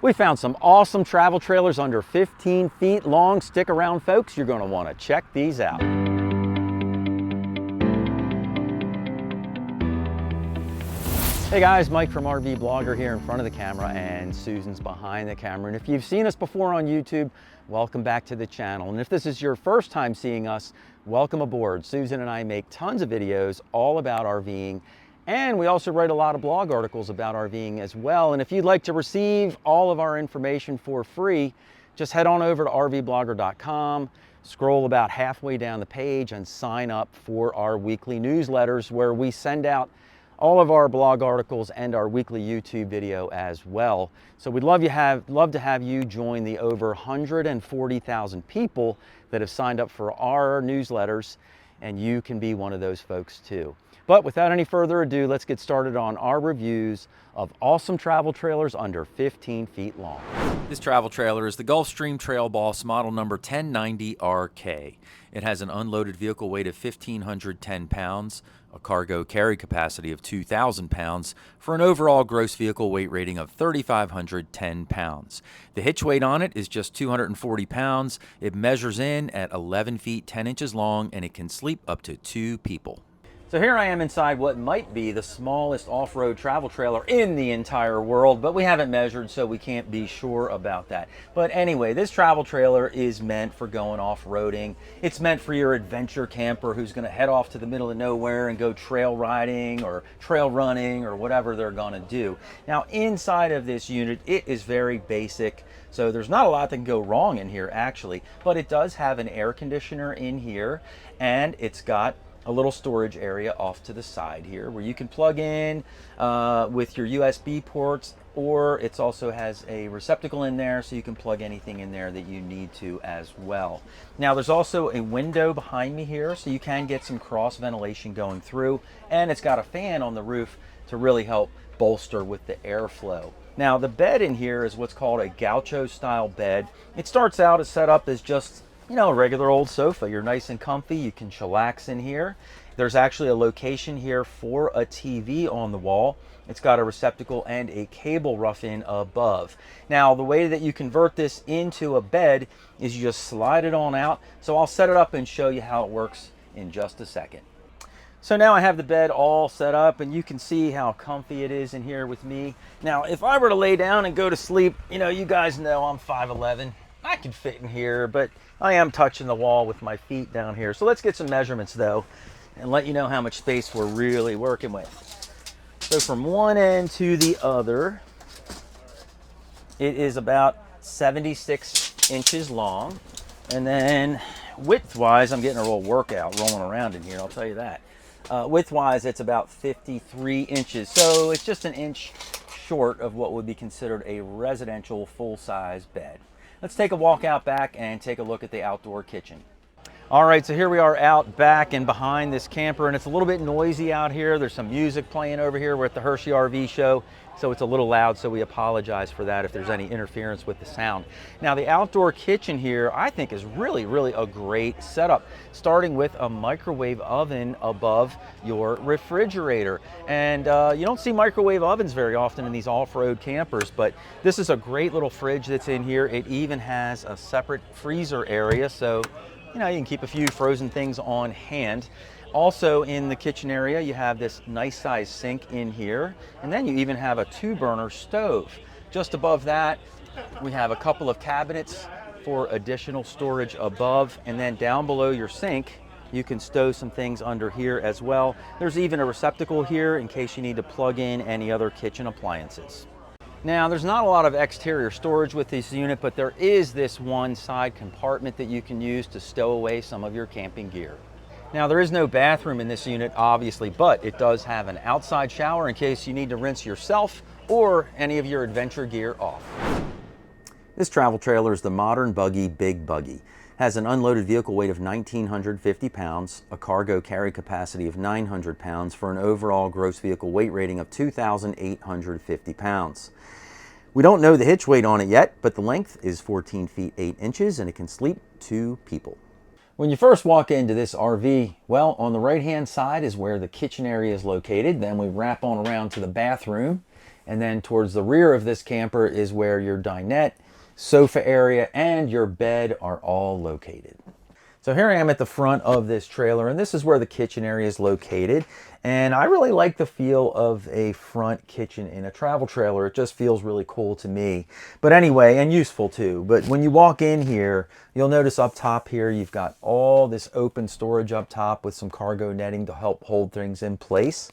We found some awesome travel trailers under 15 feet long. Stick around, folks. You're going to want to check these out. Hey guys, Mike from RVBlogger here in front of the camera, and Susan's behind the camera. And if you've seen us before on YouTube, welcome back to the channel. And if this is your first time seeing us, welcome aboard. Susan and I make tons of videos all about RVing, and we also write a lot of blog articles about RVing as well. And if you'd like to receive all of our information for free, just head on over to RVblogger.com, scroll about halfway down the page, and sign up for our weekly newsletters where we send out all of our blog articles and our weekly YouTube video as well. So we'd love to have you join the over 140,000 people that have signed up for our newsletters, and you can be one of those folks too. But without any further ado, let's get started on our reviews of awesome travel trailers under 15 feet long. This travel trailer is the Gulfstream Trail Boss model number 1090RK. It has an unloaded vehicle weight of 1,510 pounds, a cargo carry capacity of 2,000 pounds, for an overall gross vehicle weight rating of 3,510 pounds. The hitch weight on it is just 240 pounds. It measures in at 11 feet 10 inches long, and it can sleep up to 2 people. So here I am inside what might be the smallest off-road travel trailer in the entire world, but we haven't measured, so we can't be sure about that. But anyway, this travel trailer is meant for going off-roading. It's meant for your adventure camper who's going to head off to the middle of nowhere and go trail riding or trail running or whatever they're going to do. Now, inside of this unit, it is very basic, so there's not a lot that can go wrong in here actually, but it does have an air conditioner in here, and it's got a little storage area off to the side here where you can plug in with your USB ports, or it also has a receptacle in there so you can plug anything in there that you need to as well. Now there's also a window behind me here so you can get some cross ventilation going through, and it's got a fan on the roof to really help bolster with the airflow. Now the bed in here is what's called a gaucho style bed. It starts out as set up as just, you know, a regular old sofa. You're nice and comfy. You can chillax in here. There's actually a location here for a TV on the wall. It's got a receptacle and a cable rough-in above. Now, the way that you convert this into a bed is you just slide it on out. So I'll set it up and show you how it works in just a second. So now I have the bed all set up, and you can see how comfy it is in here with me. Now, if I were to lay down and go to sleep, you know, you guys know I'm 5'11". I could fit in here, but I am touching the wall with my feet down here. So let's get some measurements though, and let you know how much space we're really working with. So from one end to the other, it is about 76 inches long. And then width-wise, I'm getting a real workout rolling around in here, I'll tell you that. Width-wise, it's about 53 inches. So it's just an inch short of what would be considered a residential full-size bed. Let's take a walk out back and take a look at the outdoor kitchen. All right, so here we are out back and behind this camper, and it's a little bit noisy out here. There's some music playing over here. We're at the Hershey RV show, so it's a little loud, so we apologize for that if there's any interference with the sound. Now, the outdoor kitchen here, I think, is really a great setup, starting with a microwave oven above your refrigerator. And you don't see microwave ovens very often in these off-road campers, but this is a great little fridge that's in here. It even has a separate freezer area, so you know, you can keep a few frozen things on hand. Also in the kitchen area, you have this nice size sink in here, and then you even have a 2-burner stove. Just above that, we have a couple of cabinets for additional storage above, and then down below your sink, you can stow some things under here as well. There's even a receptacle here in case you need to plug in any other kitchen appliances. Now, there's not a lot of exterior storage with this unit, but there is this one side compartment that you can use to stow away some of your camping gear. Now, there is no bathroom in this unit, obviously, but it does have an outside shower in case you need to rinse yourself or any of your adventure gear off. This travel trailer is the modern Bug Big Buggy. Has an unloaded vehicle weight of 1,950 pounds, a cargo carry capacity of 900 pounds for an overall gross vehicle weight rating of 2,850 pounds. We don't know the hitch weight on it yet, but the length is 14 feet 8 inches and it can sleep 2 people. When you first walk into this RV, well, on the right-hand side is where the kitchen area is located. Then we wrap on around to the bathroom, And then towards the rear of this camper is where your dinette, sofa area, and your bed are all located. So here I am at the front of this trailer, and this is where the kitchen area is located. And I really like the feel of a front kitchen in a travel trailer. It just feels really cool to me. But anyway, and useful too. But when you walk in here, you'll notice up top here, you've got all this open storage up top with some cargo netting to help hold things in place.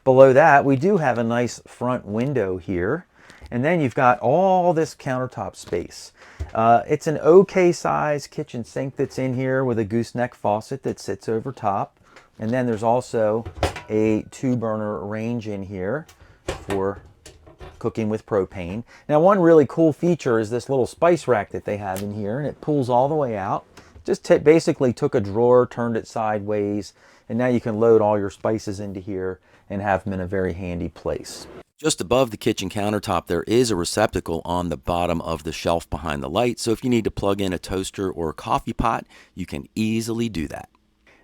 Below that, we do have a nice front window here. And then you've got all this countertop space. It's an okay size kitchen sink that's in here with a gooseneck faucet that sits over top. And then there's also a 2-burner range in here for cooking with propane. Now, one really cool feature is this little spice rack that they have in here, and it pulls all the way out. Just basically took a drawer, turned it sideways, and now you can load all your spices into here and have them in a very handy place. Just above the kitchen countertop, there is a receptacle on the bottom of the shelf behind the light, so if you need to plug in a toaster or a coffee pot, you can easily do that.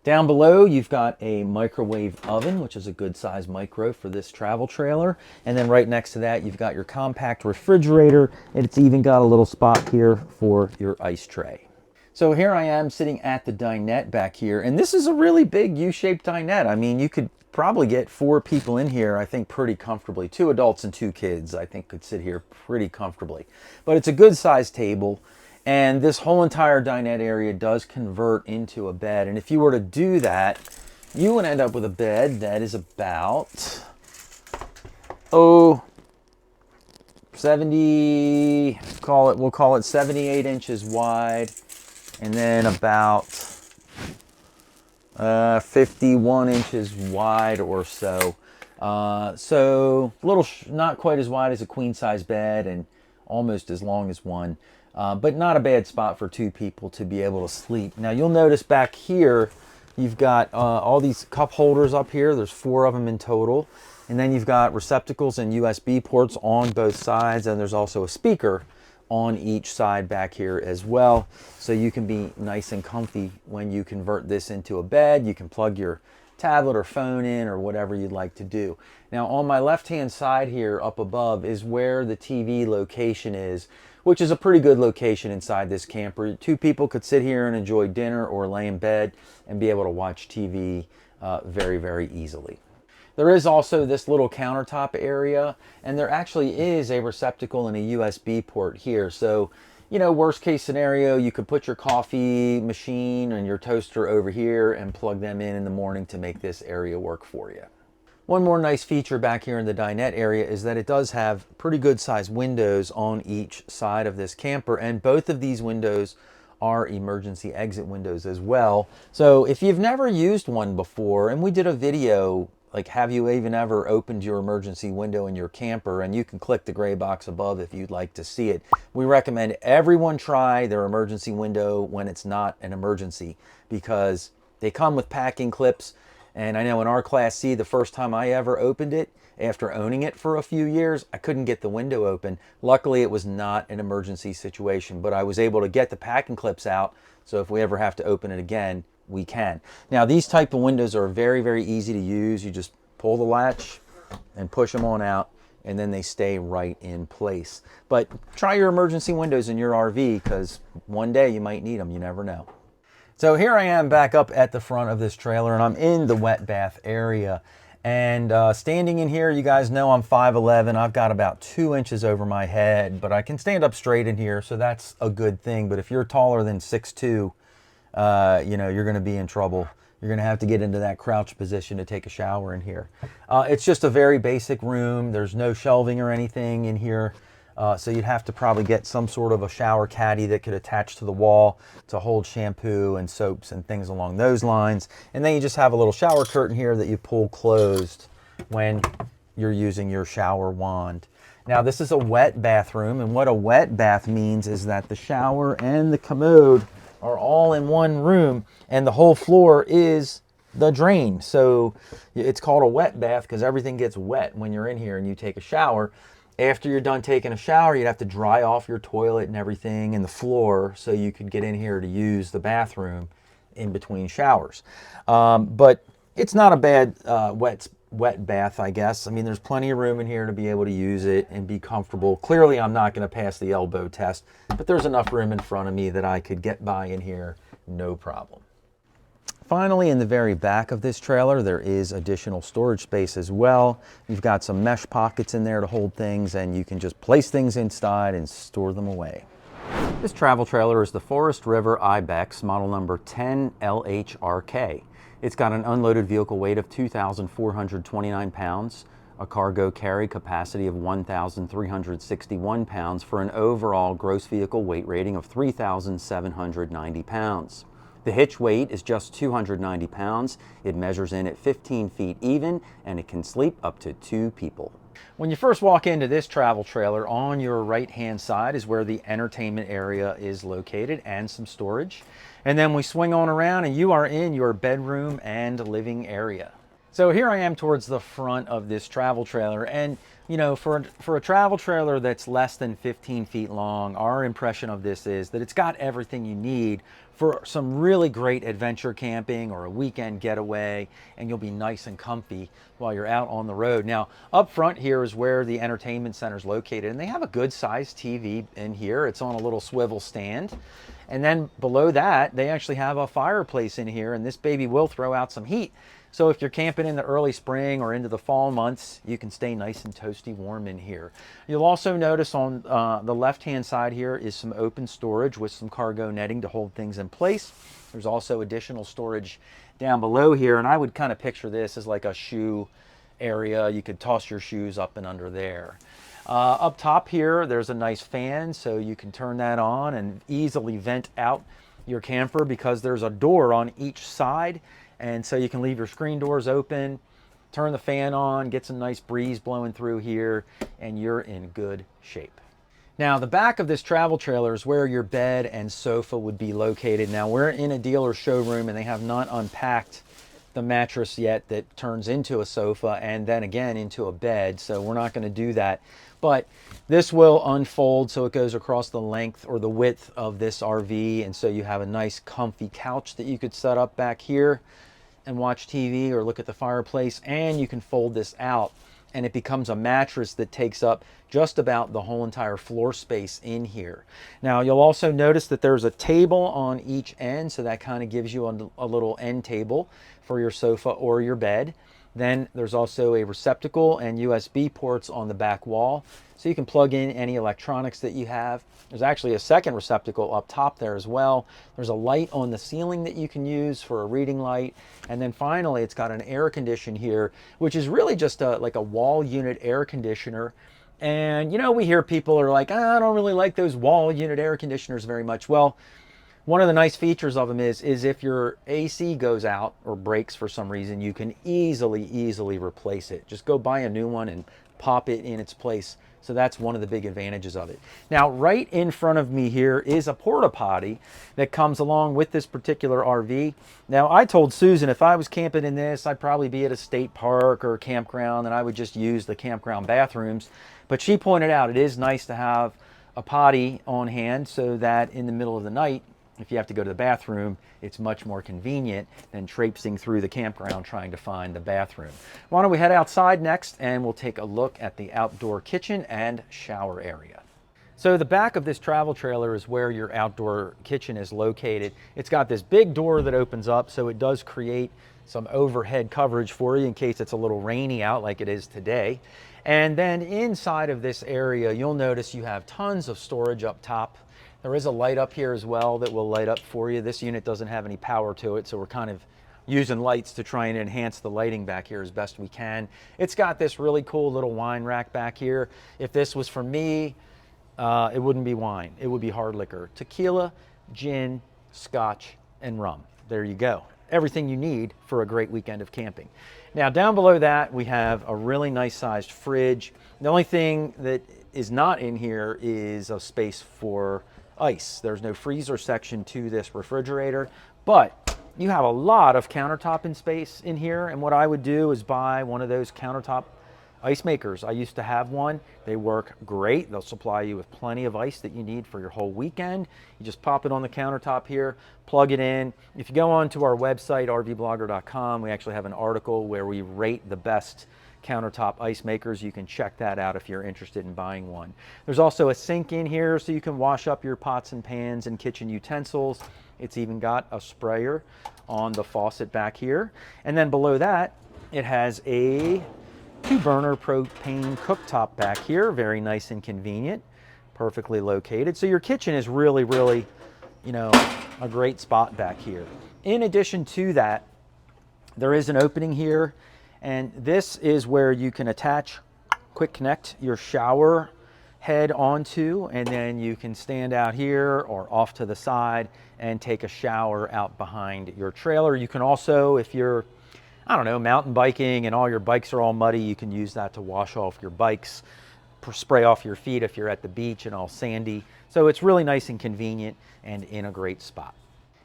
Down below, you've got a microwave oven, which is a good size micro for this travel trailer. And then right next to that, you've got your compact refrigerator, and it's even got a little spot here for your ice tray. So here I am sitting at the dinette back here, and this is a really big U-shaped dinette. I mean, you could probably get 4 people in here, I think, pretty comfortably. 2 adults and 2 kids, I think, could sit here pretty comfortably. But it's a good sized table, and this whole entire dinette area does convert into a bed. And if you were to do that, you would end up with a bed that is about, 70, we'll call it 78 inches wide, and then about 51 inches wide or so. So a little, not quite as wide as a queen size bed and almost as long as one, but not a bad spot for 2 people to be able to sleep. Now you'll notice back here, you've got all these cup holders up here. There's 4 of them in total. And then you've got receptacles and USB ports on both sides. And there's also a speaker on each side back here as well, so you can be nice and comfy when you convert this into a bed. You can plug your tablet or phone in or whatever you'd like to do. Now on my left hand side here up above is where the TV location is, which is a pretty good location inside this camper. 2 people could sit here and enjoy dinner or lay in bed and be able to watch TV very, very easily. There is also this little countertop area, and there actually is a receptacle and a USB port here. So, you know, worst case scenario, you could put your coffee machine and your toaster over here and plug them in the morning to make this area work for you. One more nice feature back here in the dinette area is that it does have pretty good sized windows on each side of this camper, and both of these windows are emergency exit windows as well. So if you've never used one before, and we did a video like, have you even ever opened your emergency window in your camper? And you can click the gray box above if you'd like to see it. We recommend everyone try their emergency window when it's not an emergency, because they come with packing clips. And I know in our Class C, the first time I ever opened it, after owning it for a few years, I couldn't get the window open. Luckily, it was not an emergency situation, but I was able to get the packing clips out. So if we ever have to open it again, we can. Now, these type of windows are very, very easy to use. You just pull the latch and push them on out, and then they stay right in place. But try your emergency windows in your RV, because one day you might need them. You never know. So here I am back up at the front of this trailer, and I'm in the wet bath area. And standing in here, you guys know I'm 5'11". I've got about 2 inches over my head, but I can stand up straight in here, so that's a good thing. But if you're taller than 6'2", you know, you're going to be in trouble. You're going to have to get into that crouch position to take a shower in here. It's just a very basic room. There's no shelving or anything in here. So you'd have to probably get some sort of a shower caddy that could attach to the wall to hold shampoo and soaps and things along those lines. And then you just have a little shower curtain here that you pull closed when you're using your shower wand. Now, this is a wet bathroom, and what a wet bath means is that the shower and the commode are all in one room, and the whole floor is the drain. So it's called a wet bath because everything gets wet when you're in here and you take a shower. After you're done taking a shower, you'd have to dry off your toilet and everything and the floor so you could get in here to use the bathroom in between showers. But it's not a bad wet wet bath, I guess. I mean, there's plenty of room in here to be able to use it and be comfortable. Clearly, I'm not going to pass the elbow test, but there's enough room in front of me that I could get by in here, no problem. Finally, in the very back of this trailer, there is additional storage space as well. You've got some mesh pockets in there to hold things, and you can just place things inside and store them away. This travel trailer is the Forest River Ibex, model number 10LHRK. It's got an unloaded vehicle weight of 2,429 pounds, a cargo carry capacity of 1,361 pounds for an overall gross vehicle weight rating of 3,790 pounds. The hitch weight is just 290 pounds. It measures in at 15 feet even, and it can sleep up to 2 people. When you first walk into this travel trailer, on your right-hand side is where the entertainment area is located and some storage. And then we swing on around and you are in your bedroom and living area. So here I am towards the front of this travel trailer, and you know, for a travel trailer that's less than 15 feet long, our impression of this is that it's got everything you need for some really great adventure camping or a weekend getaway, and you'll be nice and comfy while you're out on the road. Now, up front here is where the entertainment center is located, and they have a good sized TV in here. It's on a little swivel stand. And then below that, they actually have a fireplace in here, and this baby will throw out some heat. So if you're camping in the early spring or into the fall months, you can stay nice and toasty warm in here. You'll also notice on the left-hand side here is some open storage with some cargo netting to hold things in place. There's also additional storage down below here, and I would kind of picture this as like a shoe area. You could toss your shoes up and under there. Up top here, there's a nice fan, so you can turn that on and easily vent out your camper because there's a door on each side. And so you can leave your screen doors open, turn the fan on, get some nice breeze blowing through here, and you're in good shape. Now, the back of this travel trailer is where your bed and sofa would be located. Now, we're in a dealer showroom, and they have not unpacked the mattress yet that turns into a sofa and then again into a bed, so we're not going to do that. But this will unfold so it goes across the length or the width of this RV, and so you have a nice comfy couch that you could set up back here and watch TV or look at the fireplace, and you can fold this out and it becomes a mattress that takes up just about the whole entire floor space in here. Now, you'll also notice that there's a table on each end, so that kind of gives you a little end table for your sofa or your bed. Then there's also a receptacle and USB ports on the back wall, so you can plug in any electronics that you have. There's actually a second receptacle up top there as well. There's a light on the ceiling that you can use for a reading light. And then finally, it's got an air conditioner here, which is really just like a wall unit air conditioner. And you know, we hear people are like, I don't really like those wall unit air conditioners very much. Well, one of the nice features of them is if your AC goes out or breaks for some reason, you can easily replace it. Just go buy a new one and pop it in its place. So that's one of the big advantages of it. Now, right in front of me here is a porta potty that comes along with this particular RV. Now, I told Susan if I was camping in this, I'd probably be at a state park or a campground, and I would just use the campground bathrooms. But she pointed out it is nice to have a potty on hand so that in the middle of the night, if you have to go to the bathroom, it's much more convenient than traipsing through the campground trying to find the bathroom. Why don't we head outside next and we'll take a look at the outdoor kitchen and shower area. So the back of this travel trailer is where your outdoor kitchen is located. It's got this big door that opens up, so it does create some overhead coverage for you in case it's a little rainy out like it is today. And then inside of this area, you'll notice you have tons of storage up top. There is a light up here as well that will light up for you. This unit doesn't have any power to it, so we're kind of using lights to try and enhance the lighting back here as best we can. It's got this really cool little wine rack back here. If this was for me, it wouldn't be wine. It would be hard liquor. Tequila, gin, scotch, and rum. There you go. Everything you need for a great weekend of camping. Now, down below that, we have a really nice sized fridge. The only thing that is not in here is a space for ice. There's no freezer section to this refrigerator, but you have a lot of countertop in space in here, and what I would do is buy one of those countertop Ice makers, I used to have one. They work great. They'll supply you with plenty of ice that you need for your whole weekend. You just pop it on the countertop here, plug it in. If you go on to our website, RVBlogger.com, we actually have an article where we rate the best countertop ice makers. You can check that out if you're interested in buying one. There's also a sink in here so you can wash up your pots and pans and kitchen utensils. It's even got a sprayer on the faucet back here. And then below that, it has a 2-burner propane cooktop back here. Very nice and convenient, perfectly located. So your kitchen is really, really, you know, a great spot back here. In addition to that, there is an opening here, and this is where you can attach, quick connect your shower head onto, and then you can stand out here or off to the side and take a shower out behind your trailer. You can also, if you're, I don't know, mountain biking and all your bikes are all muddy, you can use that to wash off your bikes, spray off your feet if you're at the beach and all sandy. So it's really nice and convenient and in a great spot.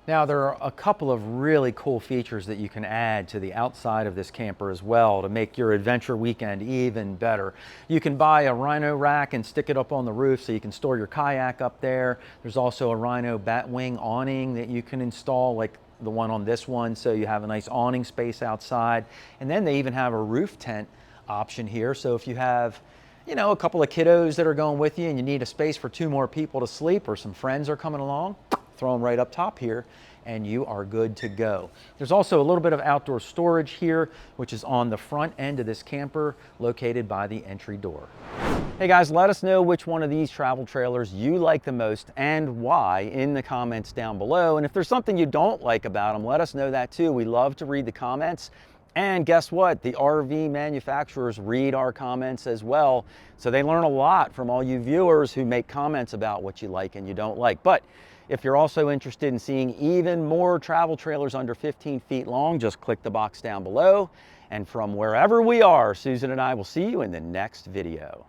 Now, there are a couple of really cool features that you can add to the outside of this camper as well to make your adventure weekend even better. You can buy a Rhino rack and stick it up on the roof so you can store your kayak up there. There's also a Rhino Batwing awning that you can install, like the one on this one, so you have a nice awning space outside. And then they even have a roof tent option here. So if you have, you know, a couple of kiddos that are going with you and you need a space for 2 more people to sleep, or some friends are coming along, throw them right up top here and you are good to go. There's also a little bit of outdoor storage here, which is on the front end of this camper, located by the entry door. Hey guys, let us know which one of these travel trailers you like the most and why in the comments down below. And if there's something you don't like about them, let us know that too. We love to read the comments. And guess what? The RV manufacturers read our comments as well. So they learn a lot from all you viewers who make comments about what you like and you don't like. But if you're also interested in seeing even more travel trailers under 15 feet long, just click the box down below. And from wherever we are, Susan and I will see you in the next video.